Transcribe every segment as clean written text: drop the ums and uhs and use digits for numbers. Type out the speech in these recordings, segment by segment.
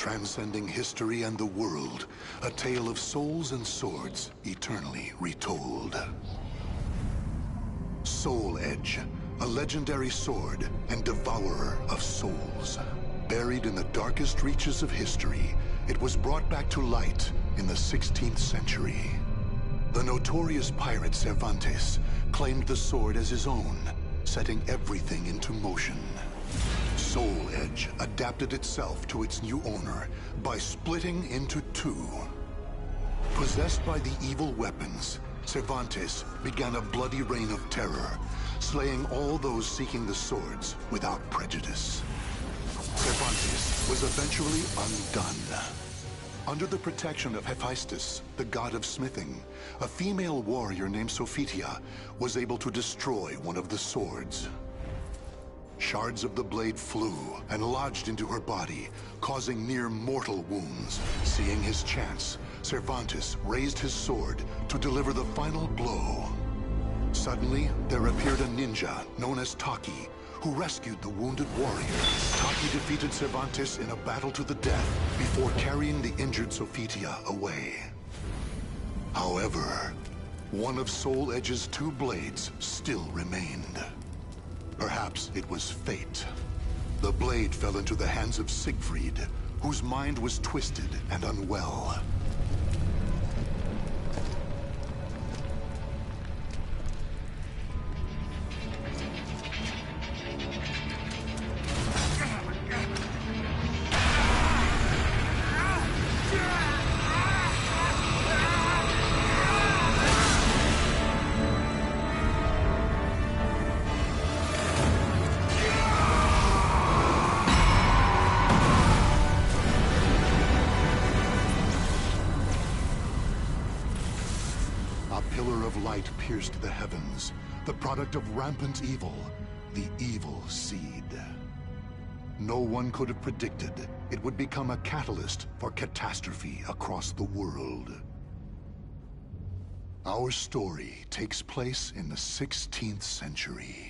Transcending history and the world, a tale of souls and swords eternally retold. Soul Edge, a legendary sword and devourer of souls. Buried in the darkest reaches of history, it was brought back to light in the 16th century. The notorious pirate Cervantes claimed the sword as his own, setting everything into motion. Soul Edge adapted itself to its new owner by splitting into two. Possessed by the evil weapons, Cervantes began a bloody reign of terror, slaying all those seeking the swords without prejudice. Cervantes was eventually undone. Under the protection of Hephaestus, the god of smithing, a female warrior named Sophitia was able to destroy one of the swords. Shards of the blade flew and lodged into her body, causing near mortal wounds. Seeing his chance, Cervantes raised his sword to deliver the final blow. Suddenly, there appeared a ninja known as Taki, who rescued the wounded warrior. Taki defeated Cervantes in a battle to the death before carrying the injured Sophitia away. However, one of Soul Edge's two blades still remained. Perhaps it was fate. The blade fell into the hands of Siegfried, whose mind was twisted and unwell. Light pierced the heavens, the product of rampant evil, the evil seed. No one could have predicted it would become a catalyst for catastrophe across the world. Our story takes place in the 16th century.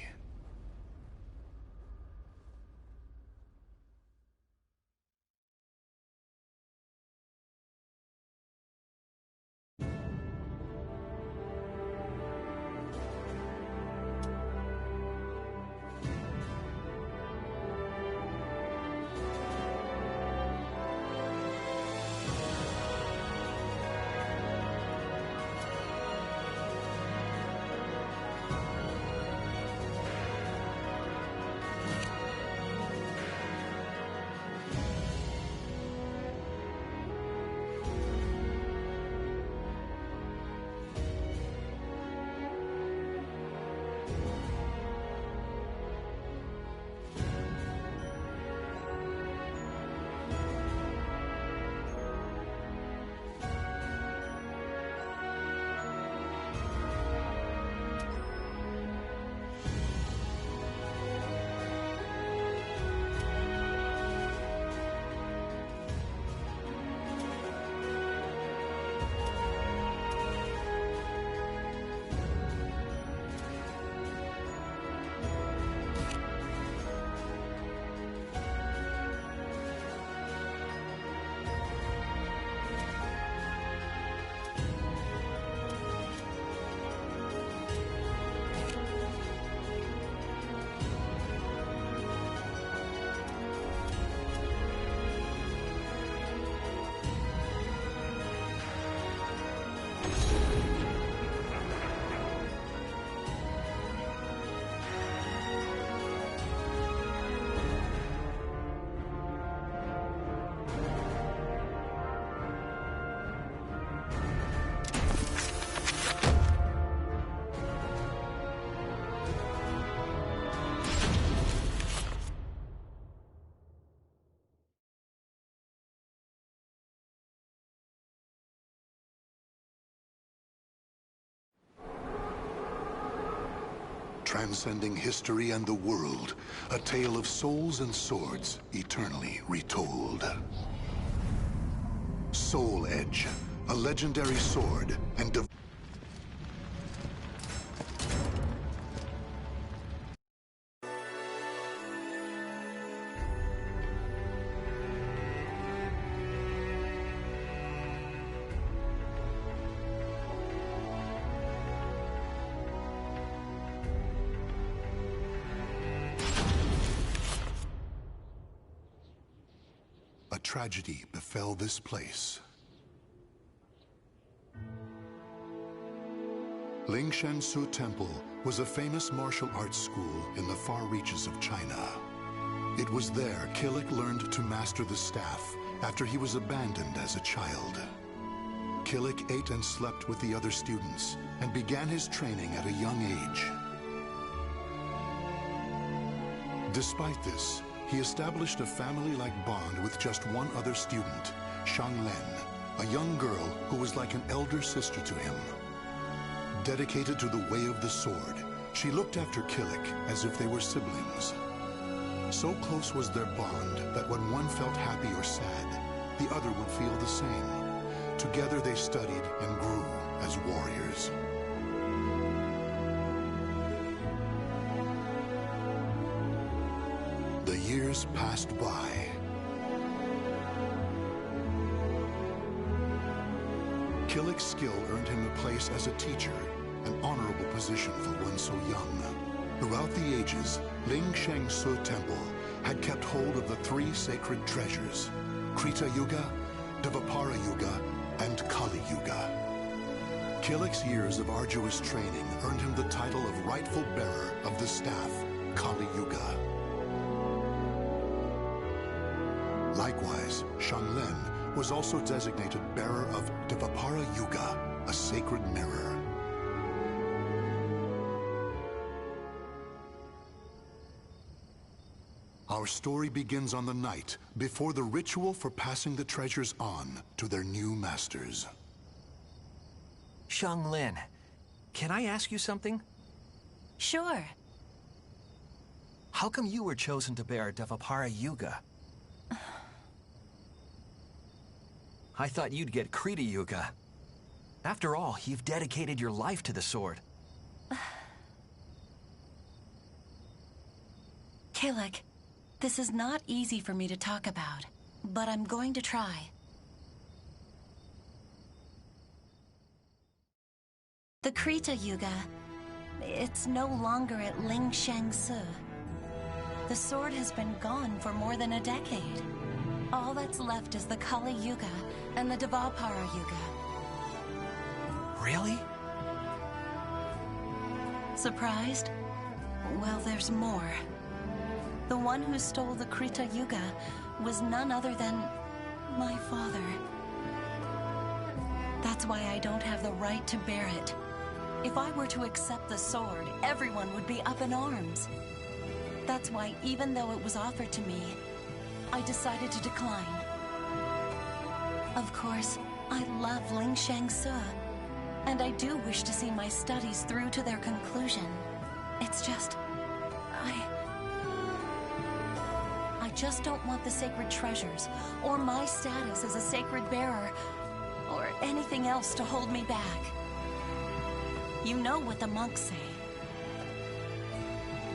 Transcending history and the world, a tale of souls and swords eternally retold. Soul Edge, a legendary sword and a tragedy befell this place. Lingshansu Temple was a famous martial arts school in the far reaches of China. It was there Killick learned to master the staff after he was abandoned as a child. Killick ate and slept with the other students and began his training at a young age. Despite this, he established a family-like bond with just one other student, Shang Len, a young girl who was like an elder sister to him. Dedicated to the way of the sword, she looked after Killick as if they were siblings. So close was their bond that when one felt happy or sad, the other would feel the same. Together they studied and grew as warriors. The years passed by. Killick's skill earned him a place as a teacher, an honorable position for one so young. Throughout the ages, Lingshansu Temple had kept hold of the three sacred treasures, Krita Yuga, Dvapara Yuga, and Kali Yuga. Killick's years of arduous training earned him the title of rightful bearer of the staff, Kali Yuga. Likewise, Shang Len was also designated bearer of Dvapara Yuga, a sacred mirror. Our story begins on the night before the ritual for passing the treasures on to their new masters. Shang Len, can I ask you something? Sure. How come you were chosen to bear Dvapara Yuga? I thought you'd get Krita Yuga. After all, you've dedicated your life to the sword. Killick, this is not easy for me to talk about, but I'm going to try. The Krita Yuga, it's no longer at Lingshansu. The sword has been gone for more than a decade. All that's left is the Kali Yuga and the Dvapara Yuga. Really? Surprised? Well, there's more. The one who stole the Krita Yuga was none other than my father. That's why I don't have the right to bear it. If I were to accept the sword, everyone would be up in arms. That's why, even though it was offered to me, I decided to decline. Of course, I love Lingshansu, and I do wish to see my studies through to their conclusion. It's just, I just don't want the sacred treasures, or my status as a sacred bearer, or anything else to hold me back. You know what the monks say.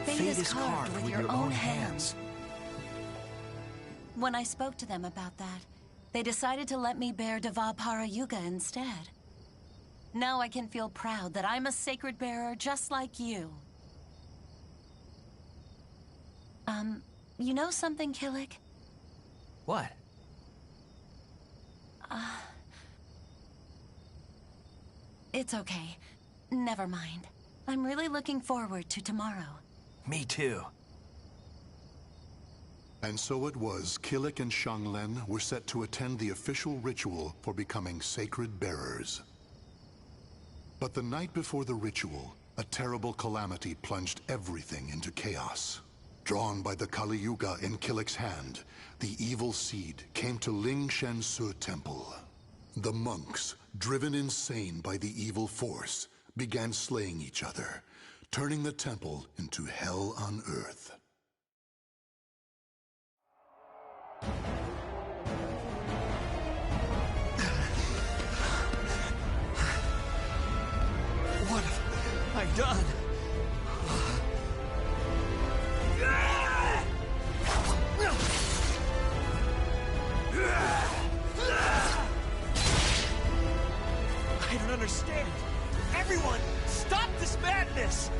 Fate is carved with your own hands. When I spoke to them about that, they decided to let me bear Dvapara Yuga instead. Now I can feel proud that I'm a sacred bearer just like you. You know something, Killick? What? It's okay. Never mind. I'm really looking forward to tomorrow. Me too. And so it was Killick and Shang Len were set to attend the official ritual for becoming sacred bearers. But the night before the ritual, a terrible calamity plunged everything into chaos. Drawn by the Kali Yuga in Killick's hand, the evil seed came to Lingshansu Temple. The monks, driven insane by the evil force, began slaying each other, turning the temple into hell on earth. What have I done? I don't understand. Everyone, stop this madness!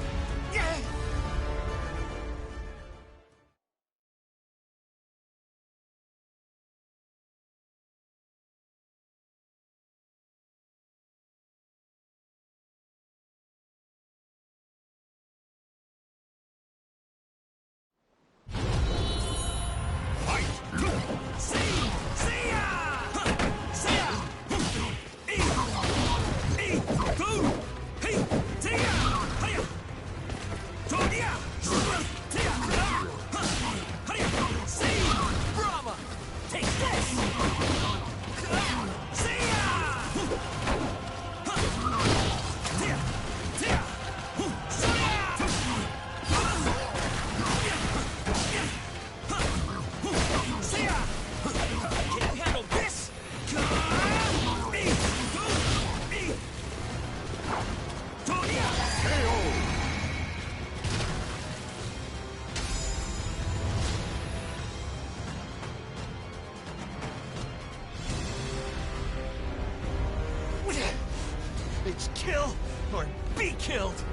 It's kill or be killed!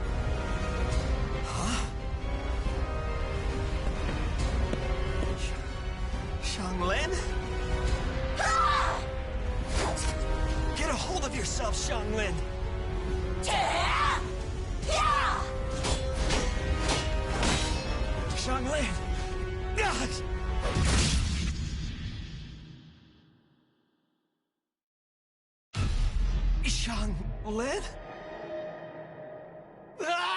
Huh? Xianglin? Get a hold of yourself, Xianglin! Xianglin! God! Xianglin? Ah!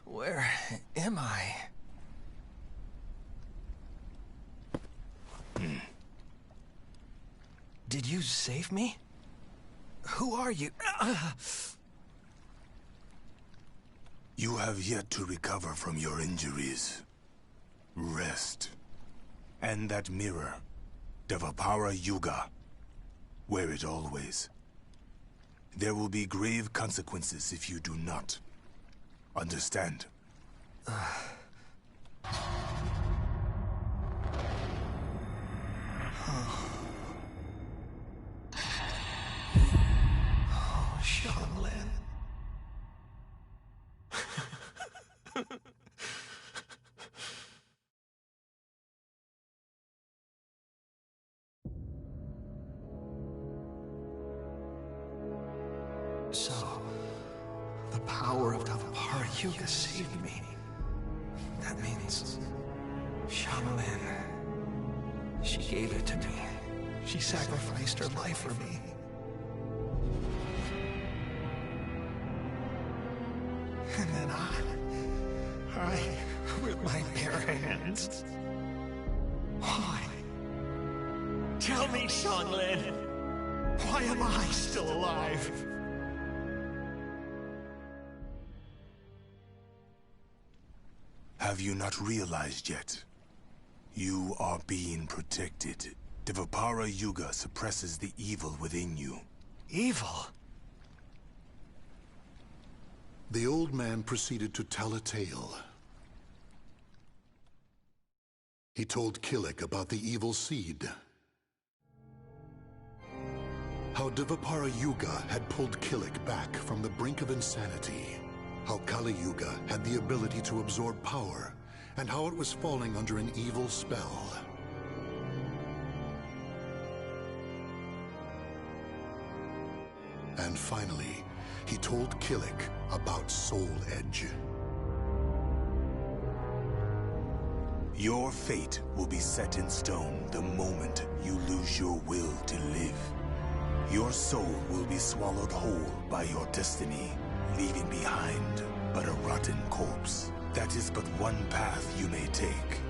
Where am I? Did you save me? Who are you? You have yet to recover from your injuries. Rest. And that mirror, Devapara Yuga. Wear it always. There will be grave consequences if you do not. Understand? Oh, Xianglin. So, the power of Devapara Yuga saved me. That means Xianglin. She gave it to me. She sacrificed her life for me. And then I, with my bare hands. Why? Tell me, Xianglin. Why am I still alive? Have you not realized yet? You are being protected. Devapara Yuga suppresses the evil within you. Evil? The old man proceeded to tell a tale. He told Killik about the evil seed. How Devapara Yuga had pulled Killik back from the brink of insanity. How Kali Yuga had the ability to absorb power, and how it was falling under an evil spell. And finally, he told Killik about Soul Edge. Your fate will be set in stone the moment you lose your will to live. Your soul will be swallowed whole by your destiny, leaving behind but a rotten corpse. That is but one path you may take.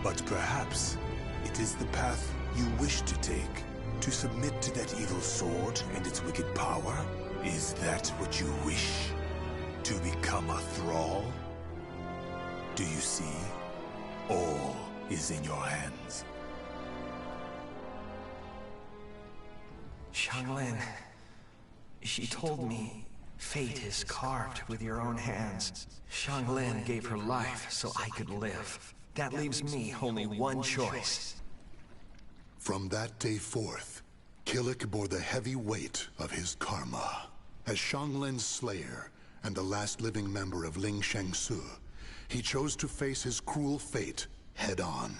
But perhaps it is the path you wish to take, to submit to that evil sword and its wicked power. Is that what you wish? To become a thrall? Do you see? All is in your hands. Xianglin, she told me fate is carved with your own hands. Xianglin gave her life so I could live. That leaves me only one choice. From that day forth, Killik bore the heavy weight of his karma. As Xianglin's slayer and the last living member of Ling Shengsu, he chose to face his cruel fate head-on.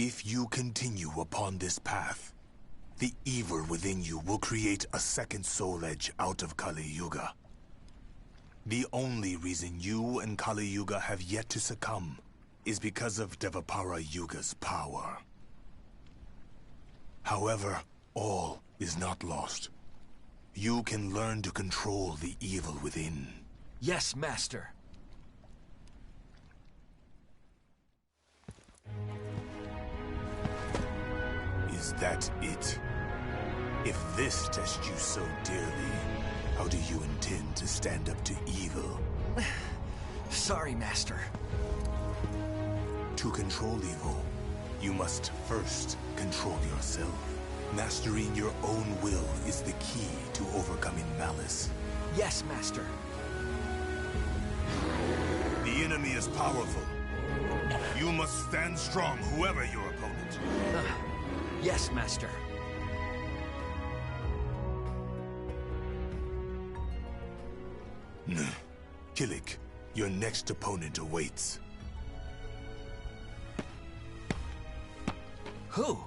If you continue upon this path, the evil within you will create a second soul edge out of Kali Yuga. The only reason you and Kali Yuga have yet to succumb is because of Devapara Yuga's power. However, all is not lost. You can learn to control the evil within. Yes, Master. Is that it? If this tests you so dearly, how do you intend to stand up to evil? Sorry, Master. To control evil, you must first control yourself. Mastering your own will is the key to overcoming malice. Yes, Master. The enemy is powerful. You must stand strong, whoever your opponent. Yes, Master. Kilik, your next opponent awaits. Who?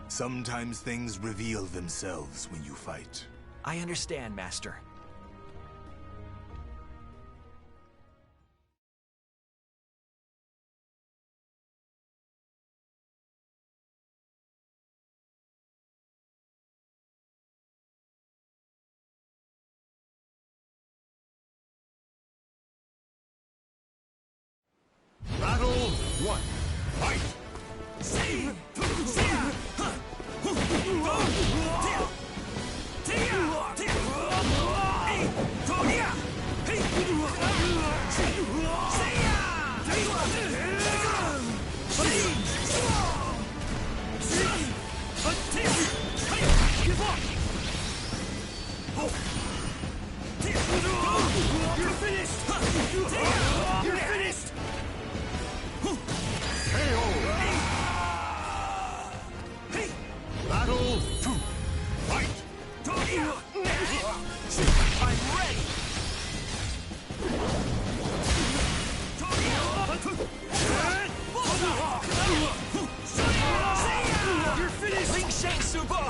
Sometimes things reveal themselves when you fight. I understand, Master. Battle 1. Fight! You're finished! You're finished! Battle 2. Fight! I'm ready! You're finished! Ling Shang Subo!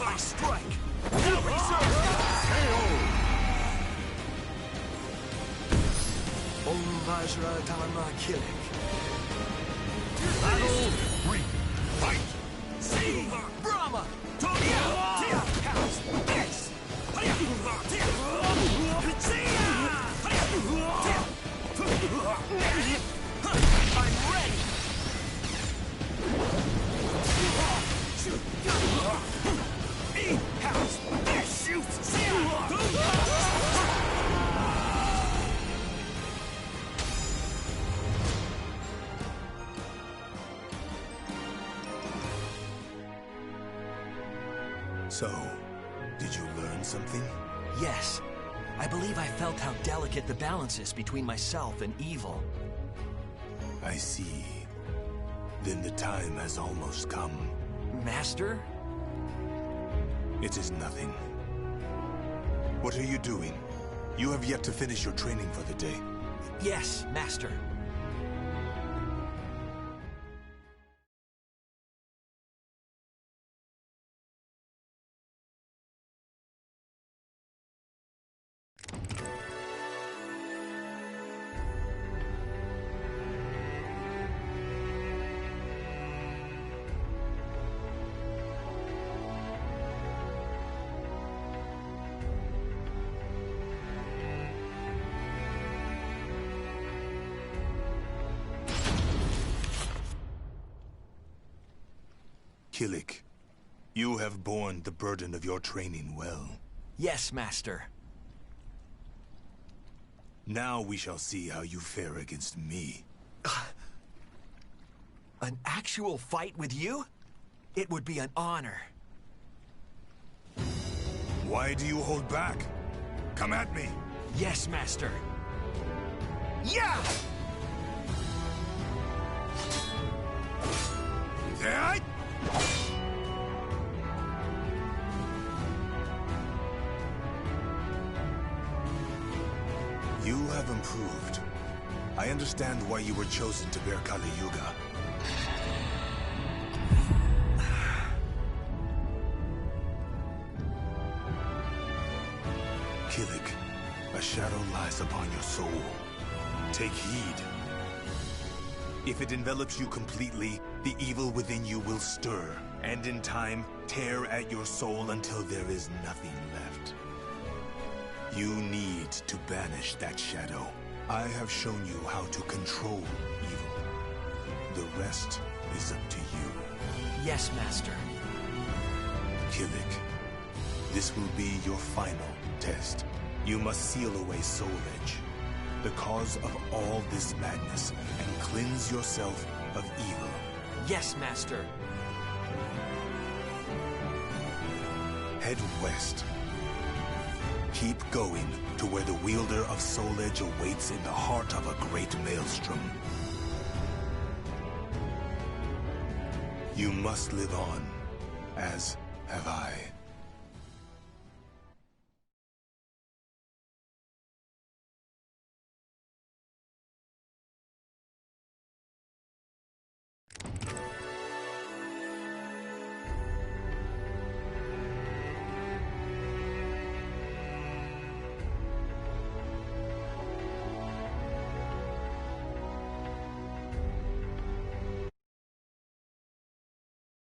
I strike! Now reserve! Om Vajra Dharma Kilik. Battle 3. Fight! Brahma! I'm ready! So, did you learn something? Yes. I believe I felt how delicate the balance is between myself and evil. I see. Then the time has almost come. Master? It is nothing. What are you doing? You have yet to finish your training for the day. Yes, Master. Kilik, you have borne the burden of your training well. Yes, Master. Now we shall see how you fare against me. An actual fight with you? It would be an honor. Why do you hold back? Come at me! Yes, Master. Yeah! Yeah! You have improved. I understand why you were chosen to bear Kali Yuga. Kilik, a shadow lies upon your soul. Take heed. If it envelops you completely, the evil within you will stir, and in time, tear at your soul until there is nothing left. You need to banish that shadow. I have shown you how to control evil. The rest is up to you. Yes, Master. Kilik, this will be your final test. You must seal away Soul Edge, the cause of all this madness, and cleanse yourself of evil. Yes, Master. Head west. Keep going to where the wielder of Soul Edge awaits in the heart of a great maelstrom. You must live on, as have I.